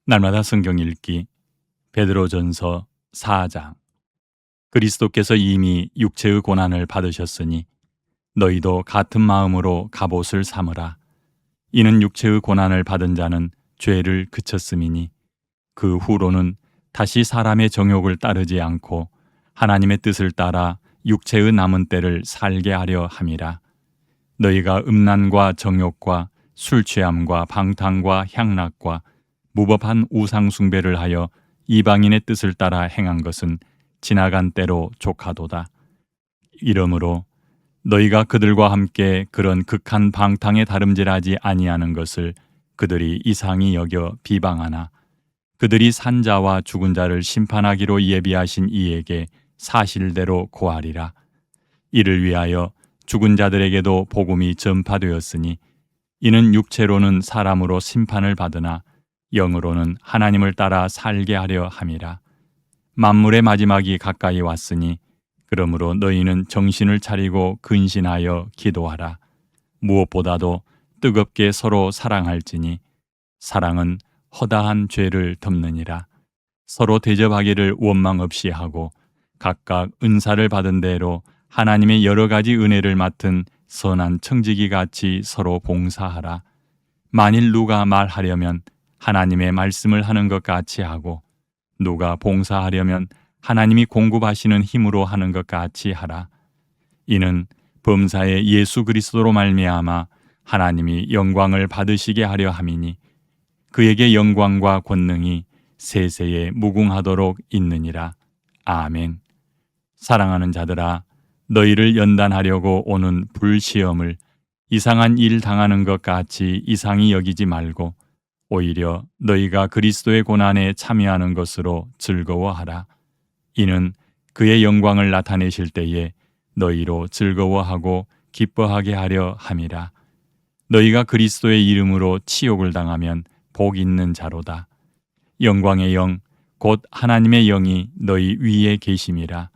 날마다 성경 읽기 베드로전서 4장. 그리스도께서 이미 육체의 고난을 받으셨으니 너희도 같은 마음으로 갑옷을 삼으라. 이는 육체의 고난을 받은 자는 죄를 그쳤음이니 그 후로는 다시 사람의 정욕을 따르지 않고 하나님의 뜻을 따라 육체의 남은 때를 살게 하려 함이라. 너희가 음란과 정욕과 술 취함과 방탕과 향락과 무법한 우상 숭배를 하여 이방인의 뜻을 따라 행한 것은 지나간 때로 족하도다. 이러므로 너희가 그들과 함께 그런 극한 방탕에 다름질하지 아니하는 것을 그들이 이상히 여겨 비방하나 그들이 산 자와 죽은 자를 심판하기로 예비하신 이에게 사실대로 고하리라. 이를 위하여 죽은 자들에게도 복음이 전파되었으니 이는 육체로는 사람으로 심판을 받으나 영으로는 하나님을 따라 살게 하려 함이라. 만물의 마지막이 가까이 왔으니 그러므로 너희는 정신을 차리고 근신하여 기도하라. 무엇보다도 뜨겁게 서로 사랑할지니 사랑은 허다한 죄를 덮느니라. 서로 대접하기를 원망 없이 하고 각각 은사를 받은 대로 하나님의 여러 가지 은혜를 맡은 선한 청지기 같이 서로 봉사하라. 만일 누가 말하려면 하나님의 말씀을 하는 것 같이 하고 누가 봉사하려면 하나님이 공급하시는 힘으로 하는 것 같이 하라. 이는 범사의 예수 그리스도로 말미암아 하나님이 영광을 받으시게 하려 함이니 그에게 영광과 권능이 세세에 무궁하도록 있느니라. 아멘. 사랑하는 자들아, 너희를 연단하려고 오는 불시험을 이상한 일 당하는 것 같이 이상히 여기지 말고 오히려 너희가 그리스도의 고난에 참여하는 것으로 즐거워하라. 이는 그의 영광을 나타내실 때에 너희로 즐거워하고 기뻐하게 하려 함이라. 너희가 그리스도의 이름으로 치욕을 당하면 복 있는 자로다. 영광의 영, 곧 하나님의 영이 너희 위에 계심이라.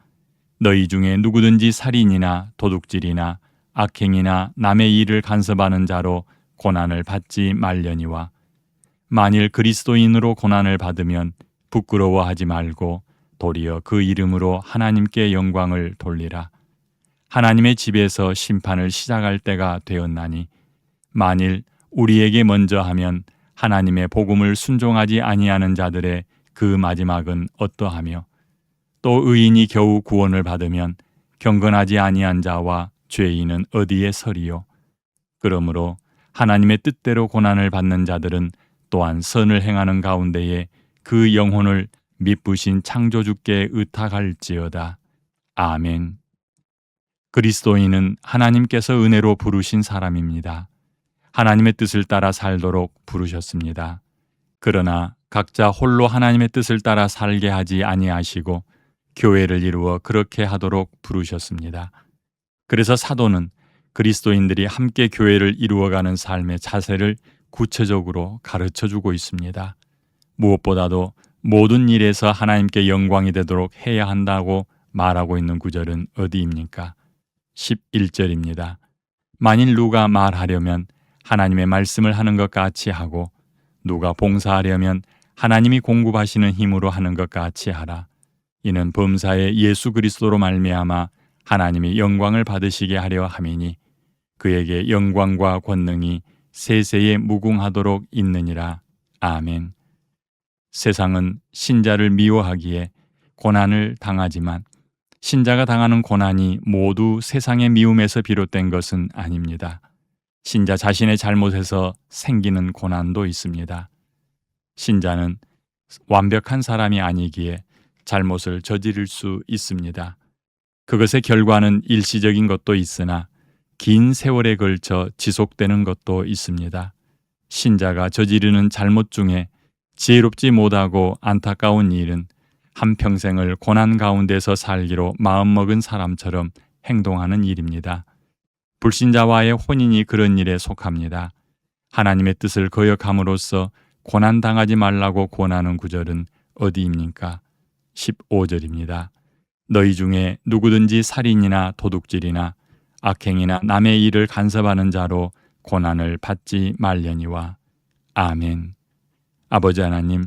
너희 중에 누구든지 살인이나 도둑질이나 악행이나 남의 일을 간섭하는 자로 고난을 받지 말려니와 만일 그리스도인으로 고난을 받으면 부끄러워하지 말고 도리어 그 이름으로 하나님께 영광을 돌리라. 하나님의 집에서 심판을 시작할 때가 되었나니 만일 우리에게 먼저 하면 하나님의 복음을 순종하지 아니하는 자들의 그 마지막은 어떠하며 또 의인이 겨우 구원을 받으면 경건하지 아니한 자와 죄인은 어디에 서리요. 그러므로 하나님의 뜻대로 고난을 받는 자들은 또한 선을 행하는 가운데에 그 영혼을 미쁘신 창조주께 의탁할지어다. 아멘. 그리스도인은 하나님께서 은혜로 부르신 사람입니다. 하나님의 뜻을 따라 살도록 부르셨습니다. 그러나 각자 홀로 하나님의 뜻을 따라 살게 하지 아니하시고 교회를 이루어 그렇게 하도록 부르셨습니다. 그래서 사도는 그리스도인들이 함께 교회를 이루어가는 삶의 자세를 구체적으로 가르쳐주고 있습니다. 무엇보다도 모든 일에서 하나님께 영광이 되도록 해야 한다고 말하고 있는 구절은 어디입니까? 11절입니다. 만일 누가 말하려면 하나님의 말씀을 하는 것 같이 하고 누가 봉사하려면 하나님이 공급하시는 힘으로 하는 것 같이 하라. 이는 범사의 예수 그리스도로 말미암아 하나님이 영광을 받으시게 하려 함이니 그에게 영광과 권능이 세세에 무궁하도록 있느니라. 아멘. 세상은 신자를 미워하기에 고난을 당하지만 신자가 당하는 고난이 모두 세상의 미움에서 비롯된 것은 아닙니다. 신자 자신의 잘못에서 생기는 고난도 있습니다. 신자는 완벽한 사람이 아니기에 잘못을 저지를 수 있습니다. 그것의 결과는 일시적인 것도 있으나 긴 세월에 걸쳐 지속되는 것도 있습니다. 신자가 저지르는 잘못 중에 지혜롭지 못하고 안타까운 일은 한평생을 고난 가운데서 살기로 마음먹은 사람처럼 행동하는 일입니다. 불신자와의 혼인이 그런 일에 속합니다. 하나님의 뜻을 거역함으로써 고난당하지 말라고 권하는 구절은 어디입니까? 15절입니다. 너희 중에 누구든지 살인이나 도둑질이나 악행이나 남의 일을 간섭하는 자로 고난을 받지 말려니와. 아멘. 아버지 하나님,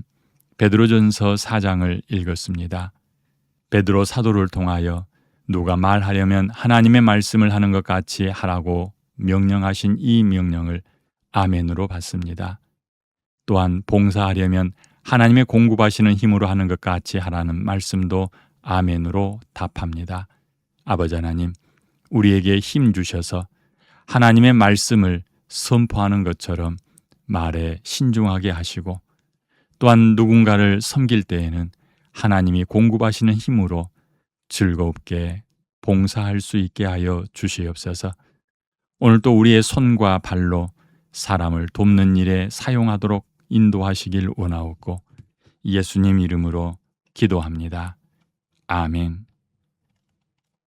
베드로전서 4장을 읽었습니다. 베드로 사도를 통하여 누가 말하려면 하나님의 말씀을 하는 것 같이 하라고 명령하신 이 명령을 아멘으로 받습니다. 또한 봉사하려면 하나님의 공급하시는 힘으로 하는 것 같이 하라는 말씀도 아멘으로 답합니다. 아버지 하나님, 우리에게 힘 주셔서 하나님의 말씀을 선포하는 것처럼 말에 신중하게 하시고, 또한 누군가를 섬길 때에는 하나님이 공급하시는 힘으로 즐겁게 봉사할 수 있게 하여 주시옵소서. 오늘 또 우리의 손과 발로 사람을 돕는 일에 사용하도록 인도하시길 원하옵고 예수님 이름으로 기도합니다. 아멘.